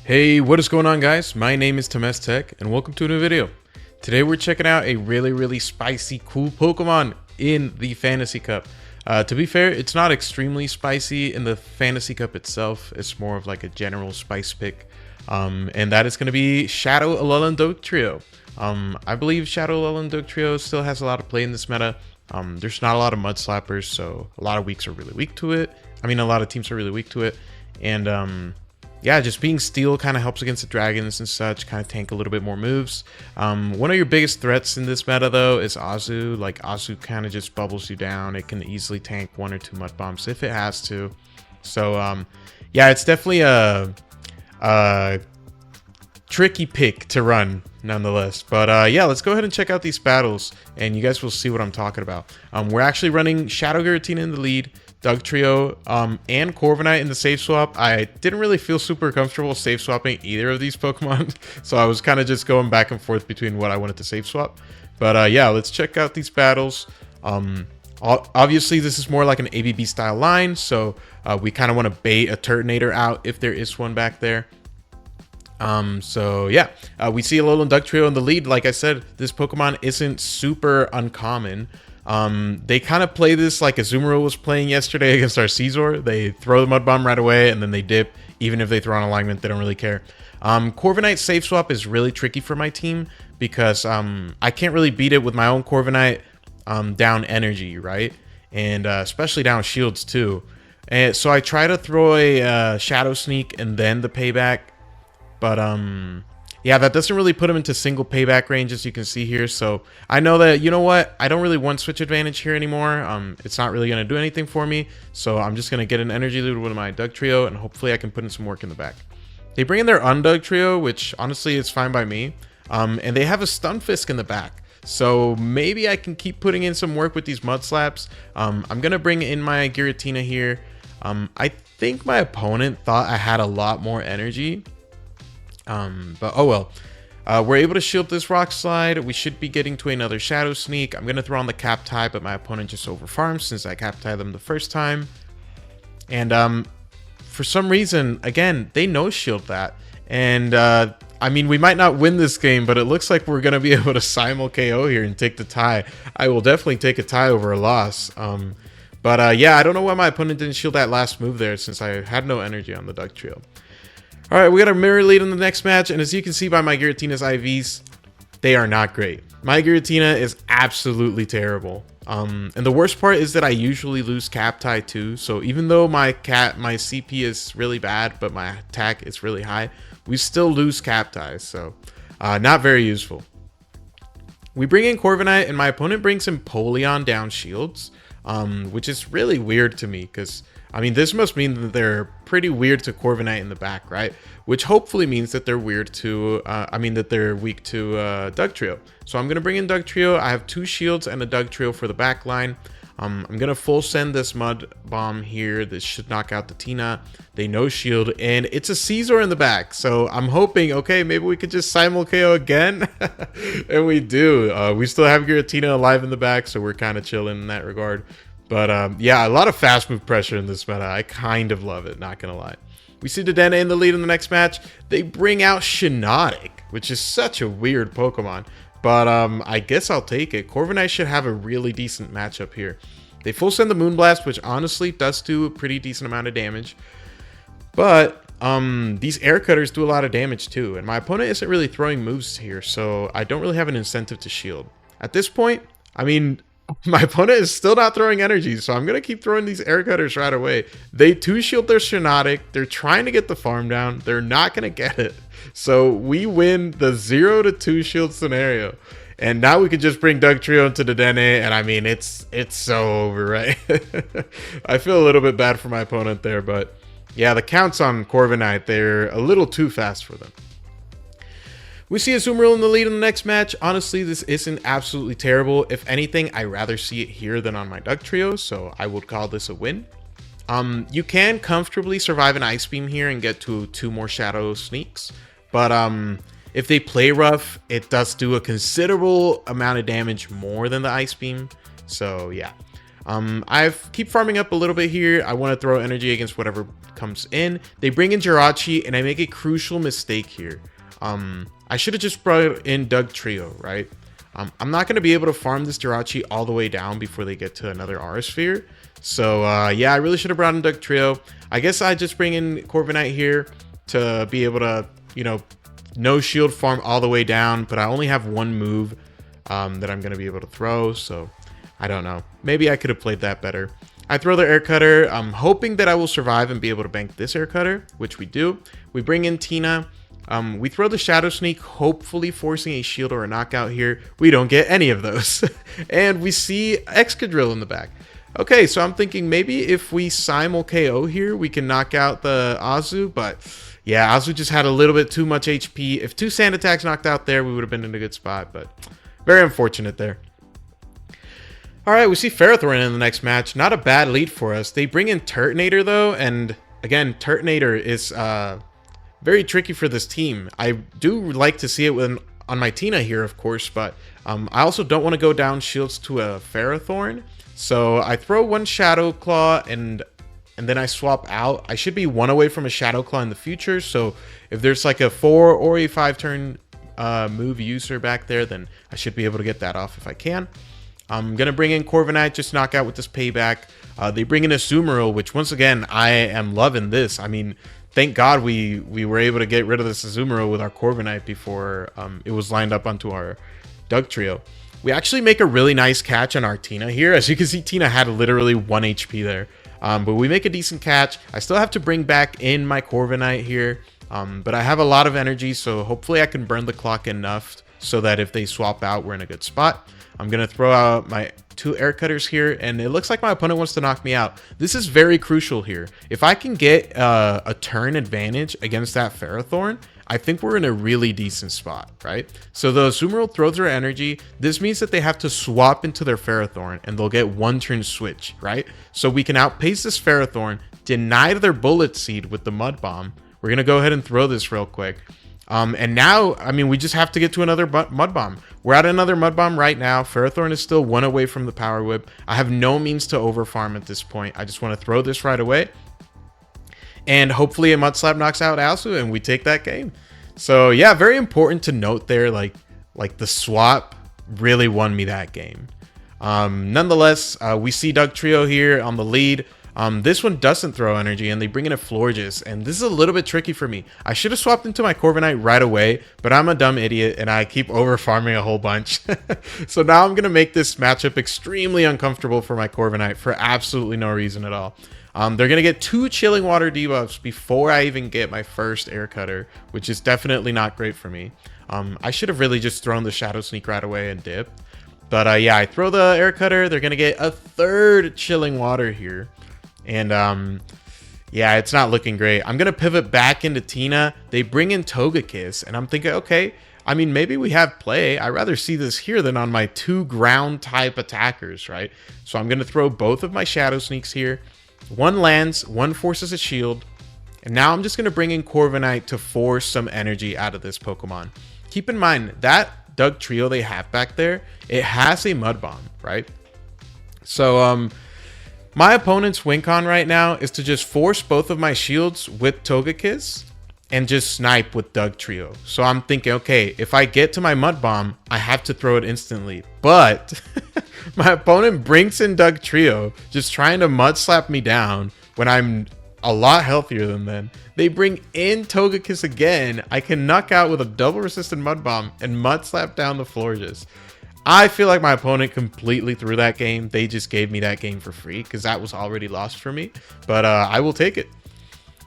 Hey, what is going on, guys? My name is TamezTech and welcome to a new video. Today we're checking out a really spicy cool Pokemon in the Fantasy Cup. To be fair, it's not extremely spicy in the Fantasy Cup itself. It's more of like a general spice pick. And that is going to be Shadow Alolan Dugtrio. I believe Shadow Alolan Dugtrio still has a lot of play in this meta. There's not a lot of Mud Slappers, so a lot of weeks are really weak to it. I mean, a lot of teams are really weak to it. And yeah, just being steel kind of helps against the dragons and such, kind of tank a little bit more moves. One of your biggest threats in this meta, though, is Azu. Like, Azu kind of just bubbles you down. It can easily tank 1 or 2 mud bombs if it has to. So, yeah, it's definitely a tricky pick to run, nonetheless. But, yeah, let's go ahead and check out these battles, and you guys will see what I'm talking about. We're actually running Shadow Giratina in the lead, Dugtrio, and Corviknight in the safe swap. I didn't really feel super comfortable safe swapping either of these Pokemon, so I was kind of just going back and forth between what I wanted to safe swap. But yeah, let's check out these battles. Obviously, this is more like an ABB style line, so we kind of want to bait a Turtonator out if there is one back there. So yeah, we see Alolan Dugtrio in the lead. Like I said, this Pokemon isn't super uncommon. They kind of play this like Azumarill was playing yesterday against our Caesar. They throw the Mud Bomb right away and then they dip. Even if they throw on alignment, they don't really care. Corviknight safe swap is really tricky for my team because I can't really beat it with my own Corviknight down energy, right? And especially down shields too. And so I try to throw a Shadow Sneak and then the payback. But yeah, that doesn't really put him into single payback range, as you can see here. So I know that, you know what, I don't really want switch advantage here anymore. It's not really going to do anything for me. So I'm just going to get an energy lead with my Dugtrio, and hopefully I can put in some work in the back. They bring in their Undugtrio, which honestly is fine by me. And they have a Stunfisk in the back. So maybe I can keep putting in some work with these Mud Slaps. I'm going to bring in my Giratina here. I think my opponent thought I had a lot more energy. But oh well. We're able to shield this Rock Slide. We should be getting to another Shadow Sneak. I'm going to throw on the Cap Tie, but my opponent just overfarmed since I Cap Tie them the first time. And for some reason, again, they no-shield that. And I mean, we might not win this game, but it looks like we're going to be able to Simul KO here and take the tie. I will definitely take a tie over a loss. But yeah, I don't know why my opponent didn't shield that last move there since I had no energy on the Dugtrio. All right, we got a mirror lead in the next match, and as you can see by my Giratina's IVs, they are not great. My Giratina is absolutely terrible. And the worst part is that I usually lose Cap Tie too. So even though my CP is really bad, but my attack is really high, we still lose Cap Ties. So not very useful. We bring in Corviknight, and my opponent brings in Polion down shields, which is really weird to me because, I mean, this must mean that they're pretty weird to Corviknight in the back, right? Which hopefully means that they're weird to, that they're weak to Dugtrio. So I'm going to bring in Dugtrio. I have 2 shields and a Dugtrio for the back line. I'm going to full send this Mud Bomb here. This should knock out the Tina. They no shield, and it's a Caesar in the back. So I'm hoping, okay, maybe we could just Simul KO again. And we do. We still have Giratina alive in the back, so we're kind of chilling in that regard. But yeah, a lot of fast move pressure in this meta. I kind of love it, not gonna lie. We see Dedenne in the lead in the next match. They bring out Shiinotic, which is such a weird Pokemon. But I guess I'll take it. Corviknight should have a really decent matchup here. They full send the Moonblast, which honestly does do a pretty decent amount of damage. But these Air Cutters do a lot of damage too. And my opponent isn't really throwing moves here, so I don't really have an incentive to shield. At this point, I mean, my opponent is still not throwing energy, so I'm going to keep throwing these Air Cutters right away. They 2-shield their Shiinotic. They're trying to get the farm down. They're not going to get it. So we win the 0-2 shield scenario. And now we can just bring Dugtrio into Dedenne, and I mean, it's so over, right? I feel a little bit bad for my opponent there, but yeah, the counts on Corviknight, they're a little too fast for them. We see Azumarill in the lead in the next match. Honestly, this isn't absolutely terrible. If anything, I'd rather see it here than on my Dugtrio, so I would call this a win. You can comfortably survive an Ice Beam here and get to 2 more Shadow Sneaks, but if they play rough, it does do a considerable amount of damage more than the Ice Beam. So yeah, I keep farming up a little bit here. I want to throw energy against whatever comes in. They bring in Jirachi, and I make a crucial mistake here. I should have just brought in Doug Trio, right? I'm not going to be able to farm this Jirachi all the way down before they get to another Aura Sphere. So, yeah, I really should have brought in Doug Trio. I guess I just bring in Corviknight here to be able to, you know, no shield farm all the way down. But I only have one move that I'm going to be able to throw. So, I don't know. Maybe I could have played that better. I throw the Air Cutter. I'm hoping that I will survive and be able to bank this Air Cutter, which we do. We bring in Tina. We throw the Shadow Sneak, hopefully forcing a shield or a knockout here. We don't get any of those. And we see Excadrill in the back. Okay, so I'm thinking maybe if we Simul KO here, we can knock out the Azu. But yeah, Azu just had a little bit too much HP. If 2 Sand Attacks knocked out there, we would have been in a good spot. But very unfortunate there. Alright, we see Ferrothorn in the next match. Not a bad lead for us. They bring in Turtonator though. And again, Turtonator is... very tricky for this team. I do like to see it on my Tina here, of course, but I also don't want to go down shields to a Ferrothorn. So I throw one Shadow Claw and then I swap out. I should be 1 away from a Shadow Claw in the future. So if there's like a 4 or a 5 turn move user back there, then I should be able to get that off if I can. I'm going to bring in Corviknight, just knock out with this payback. They bring in a Azumarill, which once again, I am loving this. I mean, thank God we were able to get rid of this Azumarill with our Corviknight before it was lined up onto our Doug Trio. We actually make a really nice catch on our Tina here. As you can see, Tina had literally 1 HP there. But we make a decent catch. I still have to bring back in my Corviknight here. But I have a lot of energy, so hopefully I can burn the clock enough so that if they swap out, we're in a good spot. I'm going to throw out my 2 Air Cutters here, and it looks like my opponent wants to knock me out. This is very crucial here. If I can get a turn advantage against that Ferrothorn, I think we're in a really decent spot, right? So the Azumarill throws their energy. This means that they have to swap into their Ferrothorn, and they'll get 1 turn switch, right? So we can outpace this Ferrothorn, deny their Bullet Seed with the Mud Bomb. We're going to go ahead and throw this real quick. And now, I mean, we just have to get to another Mud Bomb. We're at another Mud Bomb right now. Ferrothorn is still 1 away from the Power Whip. I have no means to overfarm at this point. I just want to throw this right away. And hopefully a Mud Slap knocks out Asu and we take that game. So yeah, very important to note there, like the swap really won me that game. Nonetheless, we see Doug Trio here on the lead. This one doesn't throw energy, and they bring in a Florges, and this is a little bit tricky for me. I should have swapped into my Corviknight right away, but I'm a dumb idiot, and I keep over farming a whole bunch. So now I'm going to make this matchup extremely uncomfortable for my Corviknight for absolutely no reason at all. They're going to get 2 Chilling Water debuffs before I even get my first Air Cutter, which is definitely not great for me. I should have really just thrown the Shadow Sneak right away and dipped. But yeah, I throw the Air Cutter. They're going to get a 3rd Chilling Water here. And yeah, it's not looking great. I'm going to pivot back into Tina. They bring in Togekiss, and I'm thinking, okay, I mean, maybe we have play. I'd rather see this here than on my 2 ground type attackers, right? So I'm going to throw both of my Shadow Sneaks here. 1 lands, 1 forces a shield. And now I'm just going to bring in Corviknight to force some energy out of this Pokemon. Keep in mind, that Doug Trio they have back there, it has a Mud Bomb, right? So, my opponent's win con right now is to just force both of my shields with Togekiss and just snipe with Doug Trio. So I'm thinking, okay, if I get to my Mud Bomb, I have to throw it instantly. But my opponent brings in Doug Trio, just trying to Mud Slap me down when I'm a lot healthier than them. They bring in Togekiss again. I can knock out with a double resistant Mud Bomb and Mud Slap down the Florges. I feel like my opponent completely threw that game. They just gave me that game for free because that was already lost for me. But I will take it.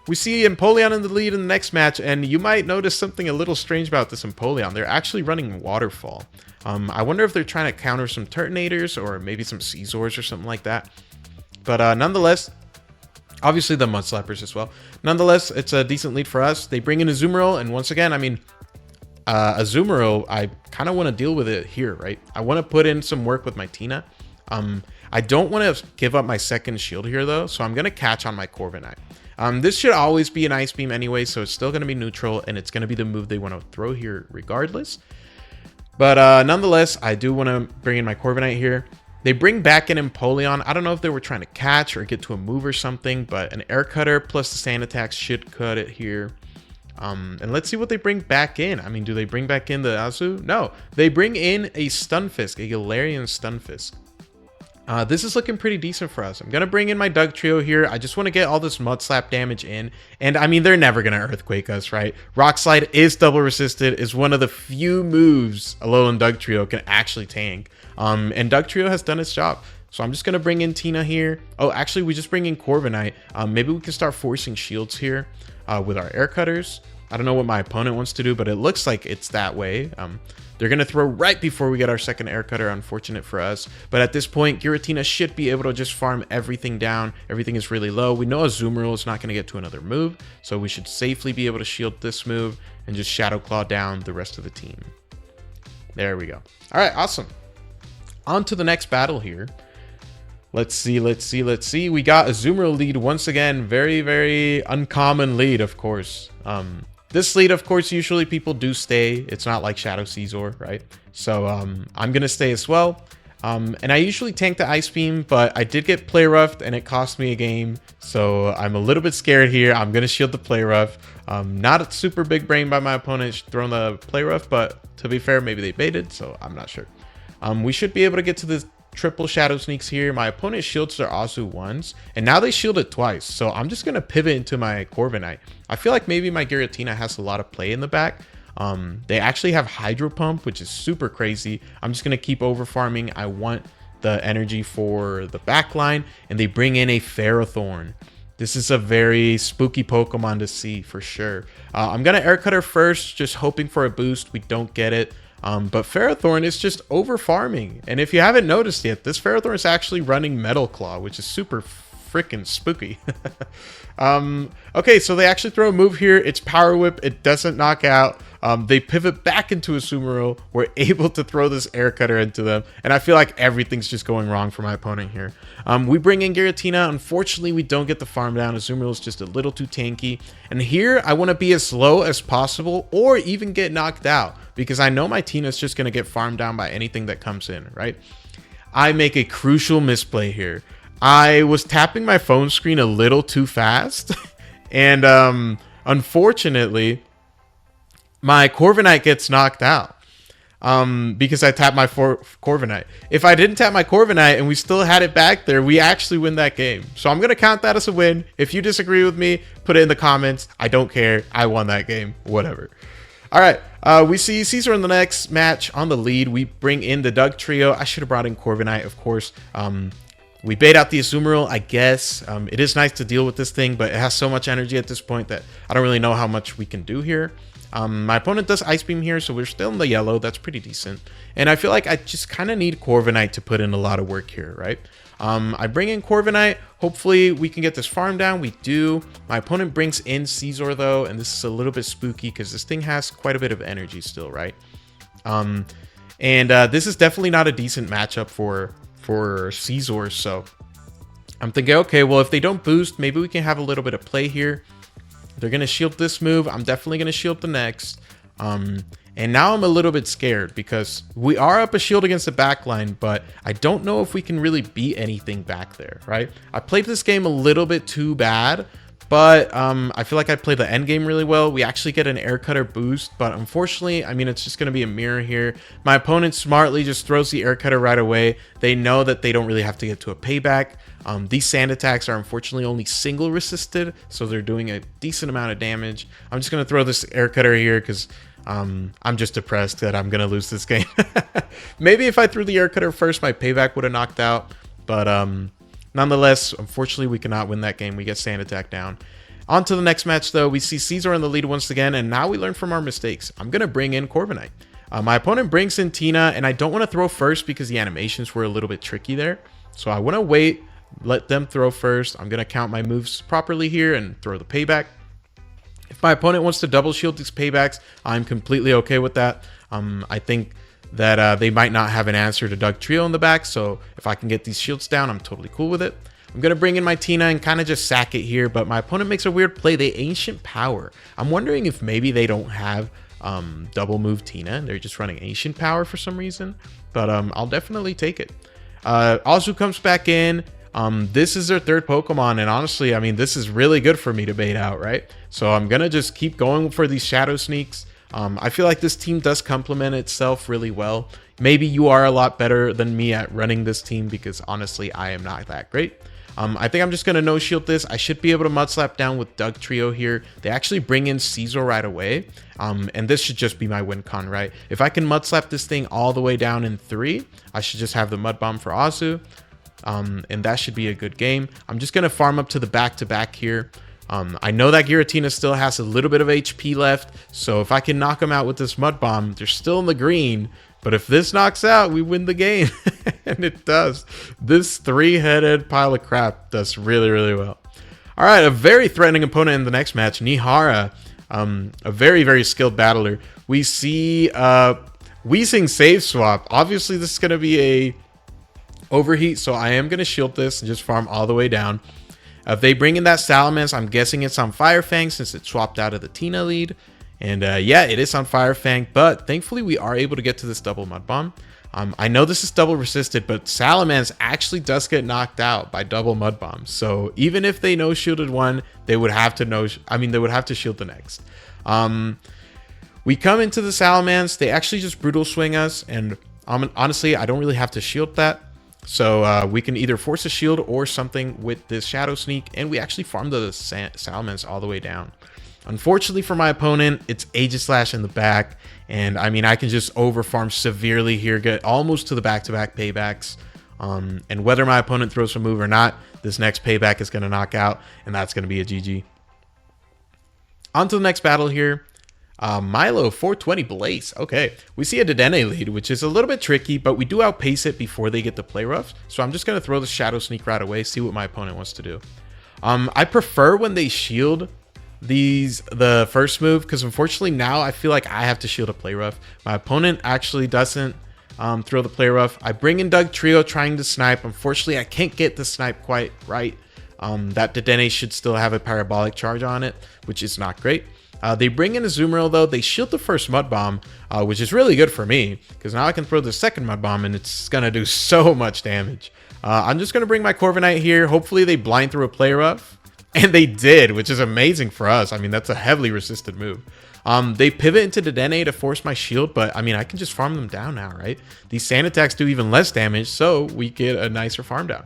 We see Empoleon in the lead in the next match, and you might notice something a little strange about this Empoleon. They're actually running Waterfall. I wonder if they're trying to counter some Turtonators or maybe some Scizors or something like that. But nonetheless, obviously the Mud Slappers as well. Nonetheless, it's a decent lead for us. They bring in Azumarill, and once again, I mean, Azumarill, I kind of want to deal with it here, right? I want to put in some work with my Tina. I don't want to give up my second shield here, though, so I'm going to catch on my Corviknight. This should always be an Ice Beam anyway, so it's still going to be neutral, and it's going to be the move they want to throw here regardless. But nonetheless, I do want to bring in my Corviknight here. They bring back in Empoleon. I don't know if they were trying to catch or get to a move or something, but an air cutter plus the sand attacks should cut it here. And let's see what they bring back in. I mean, do they bring back in the Azu? No, they bring in a Stunfisk, a Galarian Stunfisk. This is looking pretty decent for us. I'm going to bring in my Doug Trio here. I just want to get all this Mud Slap damage in. And I mean, they're never going to Earthquake us, right? Rock Slide is double resisted, is one of the few moves Alolan Doug Trio can actually tank. And Doug Trio has done its job. So I'm just going to bring in Tina here. Oh, actually, we just bring in Corviknight. Maybe we can start forcing shields here with our Air Cutters. I don't know what my opponent wants to do, but it looks like it's that way. They're going to throw right before we get our second Air Cutter, unfortunate for us. But at this point, Giratina should be able to just farm everything down. Everything is really low. We know Azumarill is not going to get to another move, so we should safely be able to shield this move and just Shadow Claw down the rest of the team. There we go. All right, awesome. On to the next battle here. Let's see. We got Azumarill lead once again. Very, very uncommon lead, of course. This lead, of course, usually people do stay. It's not like Shadow Caesar, right? So I'm going to stay as well. And I usually tank the Ice Beam, but I did get Play Roughed and it cost me a game. So I'm a little bit scared here. I'm going to shield the Play Rough. Not a super big brain by my opponent throwing the Play Rough, but to be fair, maybe they baited, so I'm not sure. We should be able to get to this triple Shadow Sneaks here. My opponent shields their Azu once, and now they shield it twice. So I'm just going to pivot into my Corviknight. I feel like maybe my Giratina has a lot of play in the back. They actually have Hydro Pump, which is super crazy. I'm just going to keep over farming. I want the energy for the back line, and they bring in a Ferrothorn. This is a very spooky Pokemon to see for sure. I'm going to Air Cutter first, just hoping for a boost. We don't get it. But Ferrothorn is just over farming. And if you haven't noticed yet, this Ferrothorn is actually running Metal Claw, which is super freaking spooky. Okay, so they actually throw a move here. It's Power Whip. It doesn't knock out. They pivot back into a Azumarill. We're able to throw this Air Cutter into them. And I feel like everything's just going wrong for my opponent here. We bring in Giratina. Unfortunately, we don't get the farm down. Azumarill is just a little too tanky. And here, I want to be as slow as possible or even get knocked out, because I know my Tina is just going to get farmed down by anything that comes in, right? I make a crucial misplay here. I was tapping my phone screen a little too fast. And unfortunately, my Corviknight gets knocked out because I tapped my Corviknight. If I didn't tap my Corviknight and we still had it back there, we actually win that game. So I'm going to count that as a win. If you disagree with me, put it in the comments. I don't care. I won that game. Whatever. All right. We see Caesar in the next match on the lead. We bring in the Doug Trio. I should have brought in Corviknight, of course. We bait out the Azumarill, I guess. It is nice to deal with this thing, but it has so much energy at this point that I don't really know how much we can do here. My opponent does Ice Beam here, so we're still in the yellow. That's pretty decent. And I feel like I just kind of need Corviknight to put in a lot of work here, right? I bring in Corviknight. Hopefully we can get this farm down. We do. My opponent brings in Caesar, though, and this is a little bit spooky because this thing has quite a bit of energy still, right? This is definitely not a decent matchup for Caesar, so I'm thinking, okay, well, if they don't boost, maybe we can have a little bit of play here. They're going to shield this move. I'm definitely going to shield the next. And now I'm a little bit scared because we are up a shield against the backline, but I don't know if we can really beat anything back there, right? I played this game a little bit too bad, but I feel like I played the end game really well. We actually get an Air Cutter boost, but unfortunately, I mean, it's just going to be a mirror here. My opponent smartly just throws the Air Cutter right away. They know that they don't really have to get to a payback. These sand attacks are unfortunately only single resisted, so they're doing a decent amount of damage. I'm just going to throw this Air Cutter here because I'm just depressed that I'm going to lose this game. Maybe if I threw the Air Cutter first, my payback would have knocked out, but nonetheless, unfortunately, we cannot win that game. We get sand attack down. On to the next match, though. We see Caesar in the lead once again, and now we learn from our mistakes. I'm going to bring in Corviknight. My opponent brings in Tina, and I don't want to throw first because the animations were a little bit tricky there. So I want to wait, let them throw first. I'm going to count my moves properly here and throw the payback. If my opponent wants to double shield these paybacks, I'm completely okay with that. I think that they might not have an answer to Doug Trio in the back, so if I can get these shields down, I'm totally cool with it. I'm going to bring in my Tina and kind of just sack it here, but my opponent makes a weird play. They Ancient Power. I'm wondering if maybe they don't have double move Tina and they're just running Ancient Power for some reason, but I'll definitely take it. Azu comes back in. This is their third Pokemon, and honestly, I mean, this is really good for me to bait out, right? So I'm gonna just keep going for these Shadow Sneaks. I feel like this team does complement itself really well. Maybe you are a lot better than me at running this team, because honestly, I am not that great. I think I'm just gonna no shield this. I should be able to mud slap down with Doug Trio here. They actually bring in Caesar right away, and this should just be my win con, right? If I can mud slap this thing all the way down in 3, I should just have the mud bomb for Azu. And that should be a good game. I'm just gonna farm up to the back-to-back here. I know that Giratina still has a little bit of HP left, so if I can knock him out with this mud bomb, they're still in the green. But if this knocks out, we win the game. And it does. This 3-headed pile of crap does really, really well. All right, a very threatening opponent in the next match, Nihara. A very, very skilled battler. We see Weezing save swap. Obviously, this is going to be a overheat, so I am going to shield this and just farm all the way down. If they bring in that Salamence, I'm guessing it's on Fire Fang since it swapped out of the Tina lead. And yeah, it is on Fire Fang, but thankfully we are able to get to this double Mud Bomb. I know this is double resisted, but Salamence actually does get knocked out by double Mud Bombs. So even if they no shielded one, they would have to they would have to shield the next. We come into the Salamence, they actually just Brutal Swing us, and honestly, I don't really have to shield that. So we can either force a shield or something with this Shadow Sneak, and we actually farm the Salamence all the way down. Unfortunately for my opponent, it's Aegislash in the back, and I mean, I can just overfarm severely here, get almost to the back-to-back paybacks. And whether my opponent throws a move or not, this next payback is going to knock out, and that's going to be a GG. On to the next battle here. Milo 420 Blaze. Okay, we see a Dedenne lead, which is a little bit tricky, but we do outpace it before they get the play rough. So I'm just going to throw the Shadow Sneak right away, see what my opponent wants to do. I prefer when they shield the first move, because unfortunately now I feel like I have to shield a play rough. My opponent actually doesn't throw the play rough. I bring in Doug Trio trying to snipe. Unfortunately, I can't get the snipe quite right. That Dedenne should still have a parabolic charge on it, which is not great. They bring in a Azumarill though. They shield the first Mud Bomb, which is really good for me, because now I can throw the second Mud Bomb and it's going to do so much damage. I'm just going to bring my Corviknight here. Hopefully they blind through a play rough. And they did, which is amazing for us. I mean, that's a heavily resisted move. They pivot into Dedenne to force my shield, but I mean, I can just farm them down now, right? These sand attacks do even less damage, so we get a nicer farm down.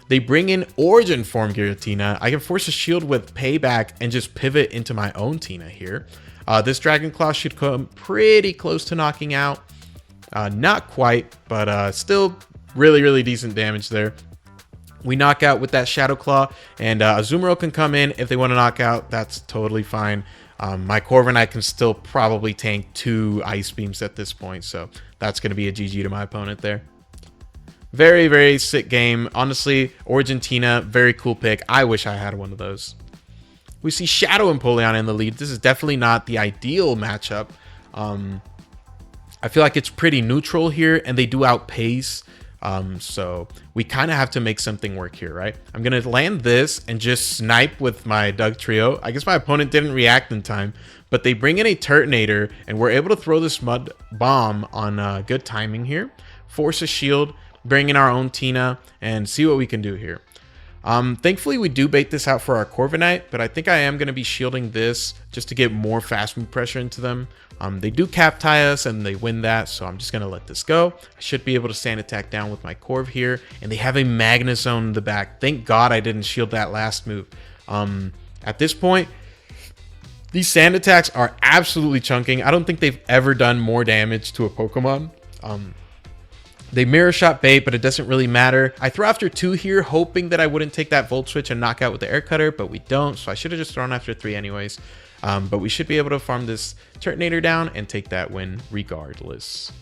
They bring in Origin Form Giratina. I can force a shield with Payback and just pivot into my own Tina here. This Dragon Claw should come pretty close to knocking out. Not quite, but still really, really decent damage there. We knock out with that Shadow Claw, and Azumarill can come in if they want to knock out. That's totally fine. My Corviknight can still probably tank 2 Ice Beams at this point, so that's going to be a GG to my opponent there. Very, very sick game. Honestly, Tina, very cool pick. I wish I had one of those. We see Shadow Empoleon in the lead. This is definitely not the ideal matchup. I feel like it's pretty neutral here, and they do outpace. So we kind of have to make something work here, right? I'm going to land this and just snipe with my Doug Trio. I guess my opponent didn't react in time, but they bring in a Turtonator, and we're able to throw this Mud Bomb on good timing here. Force a shield, bring in our own Tina, and see what we can do here. Thankfully, we do bait this out for our Corviknight, but I think I am going to be shielding this just to get more fast move pressure into them. They do cap tie us and they win that, so I'm just going to let this go. I should be able to sand attack down with my Corv here, and they have a Magnezone in the back. Thank God I didn't shield that last move. At this point, these sand attacks are absolutely chunking. I don't think they've ever done more damage to a Pokemon. They Mirror Shot bait, but it doesn't really matter. I throw after 2 here, hoping that I wouldn't take that Volt Switch and knock out with the Air Cutter, but we don't, so I should have just thrown after 3 anyways. But we should be able to farm this Turtonator down and take that win regardless.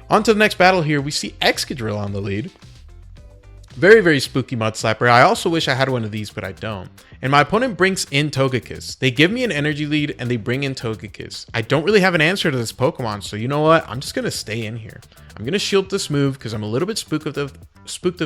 On to the next battle here. We see Excadrill on the lead. Very, very spooky Mud Slapper. I also wish I had one of these, but I don't. And my opponent brings in Togekiss. They give me an energy lead and they bring in Togekiss. I don't really have an answer to this Pokemon, so you know what? I'm just going to stay in here. I'm going to shield this move because I'm a little bit spooked of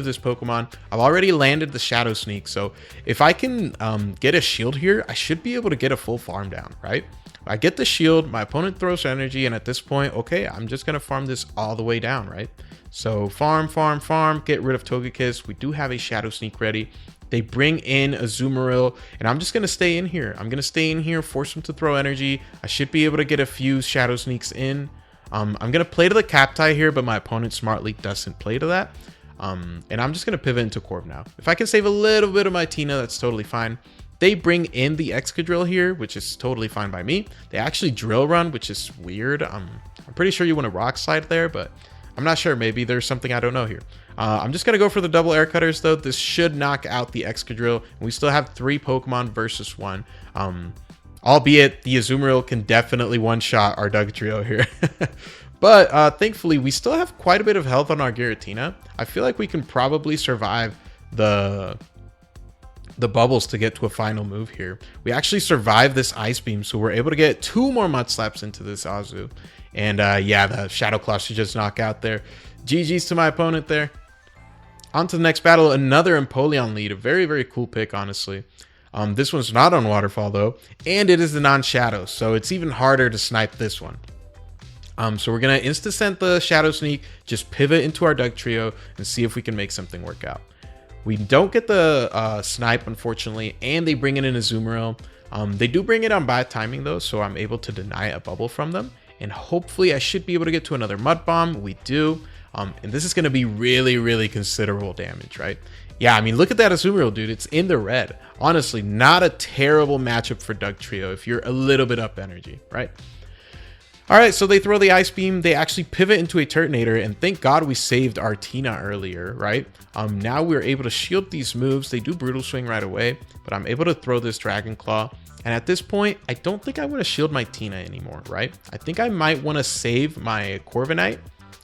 this Pokemon. I've already landed the Shadow Sneak, so if I can get a shield here, I should be able to get a full farm down, right? I get the shield, my opponent throws energy, and at this point, okay, I'm just going to farm this all the way down, right? So farm, get rid of Togekiss. We do have a Shadow Sneak ready. They bring in a Azumarill, and I'm just going to stay in here. I'm going to stay in here, force them to throw energy. I should be able to get a few Shadow Sneaks in. I'm going to play to the Cacti here, but my opponent smartly doesn't play to that. And I'm just going to pivot into Corv now. If I can save a little bit of my Tina, that's totally fine. They bring in the Excadrill here, which is totally fine by me. They actually Drill Run, which is weird. I'm pretty sure you want to Rock Slide there, but I'm not sure. Maybe there's something I don't know here. I'm just going to go for the double Air Cutters, though. This should knock out the Excadrill. We still have 3 Pokemon versus 1. Albeit the Azumarill can definitely one-shot our Dugtrio here. But thankfully, we still have quite a bit of health on our Giratina. I feel like we can probably survive the bubbles to get to a final move here. We actually survived this Ice Beam, so we're able to get 2 more Mud Slaps into this Azu. And yeah, the Shadow Claw should just knock out there. GG's to my opponent there. On to the next battle, another Empoleon lead. A very, very cool pick, honestly. This one's not on Waterfall, though, and it is the non-Shadow, so it's even harder to snipe this one. So we're going to Insta-Sent the Shadow Sneak, just pivot into our Dugtrio, and see if we can make something work out. We don't get the snipe, unfortunately, and they bring in an Azumarill. They do bring it on bad timing, though, so I'm able to deny a bubble from them, and hopefully I should be able to get to another Mud Bomb. We do, and this is going to be really, really considerable damage, right? Yeah, I mean, look at that Azumarill, dude. It's in the red. Honestly, not a terrible matchup for Dugtrio if you're a little bit up energy, right? All right, so they throw the Ice Beam. They actually pivot into a Turtonator, and thank God we saved our Tina earlier, right? Now we're able to shield these moves. They do Brutal Swing right away, but I'm able to throw this Dragon Claw. And at this point, I don't think I want to shield my Tina anymore, right? I think I might want to save my Corviknight.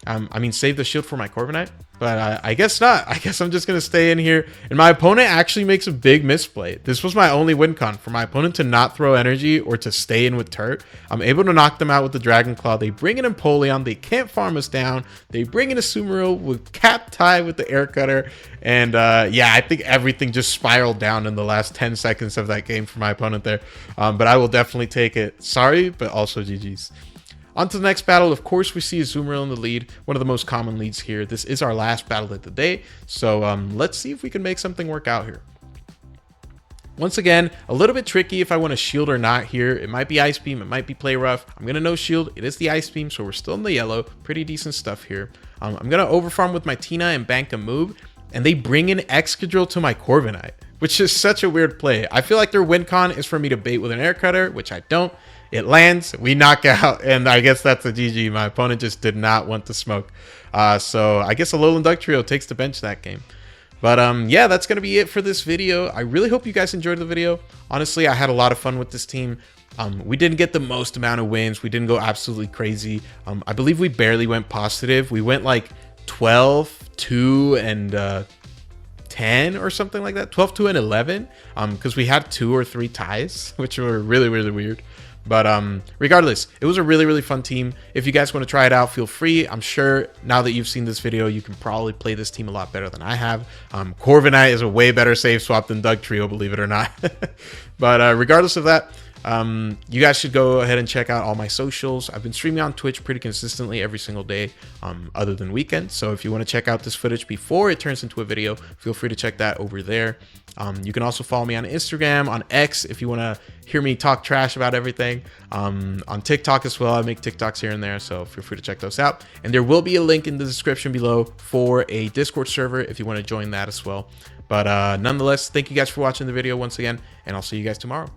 I mean, save the shield for my Corviknight, but I guess not. I guess I'm just going to stay in here. And my opponent actually makes a big misplay. This was my only win con. For my opponent to not throw energy or to stay in with Turt, I'm able to knock them out with the Dragon Claw. They bring in Empoleon. They can't farm us down. They bring in a Sumeru with Cacti with the Air Cutter. And yeah, I think everything just spiraled down in the last 10 seconds of that game for my opponent there. But I will definitely take it. Sorry, but also GG's. On to the next battle. Of course, we see Azumarill in the lead, one of the most common leads here. This is our last battle of the day, so let's see if we can make something work out here. Once again, a little bit tricky if I want to shield or not here. It might be Ice Beam, it might be Play Rough. I'm going to no shield. It is the Ice Beam, so we're still in the yellow. Pretty decent stuff here. I'm going to overfarm with my Tina and bank a move, and they bring in Excadrill to my Corviknight, which is such a weird play. I feel like their win con is for me to bait with an Air Cutter, which I don't. It lands, we knock out, and I guess that's a GG. My opponent just did not want to smoke. So I guess Alolan Dugtrio takes the bench that game. But yeah, that's going to be it for this video. I really hope you guys enjoyed the video. Honestly, I had a lot of fun with this team. We didn't get the most amount of wins. We didn't go absolutely crazy. I believe we barely went positive. We went like 12, 2, and 10 or something like that. 12, 2, and 11. Because we had 2 or 3 ties, which were really, really weird. But regardless, it was a really, really fun team. If you guys want to try it out, feel free. I'm sure now that you've seen this video, you can probably play this team a lot better than I have. Corviknight is a way better save swap than Dugtrio, believe it or not. But regardless of that, you guys should go ahead and check out all my socials. I've been streaming on Twitch pretty consistently every single day, other than weekends. So if you want to check out this footage before it turns into a video, feel free to check that over there. You can also follow me on Instagram, on X, if you want to hear me talk trash about everything. On TikTok as well. I make TikToks here and there, so feel free to check those out. And there will be a link in the description below for a Discord server if you want to join that as well. But nonetheless, thank you guys for watching the video once again, and I'll see you guys tomorrow.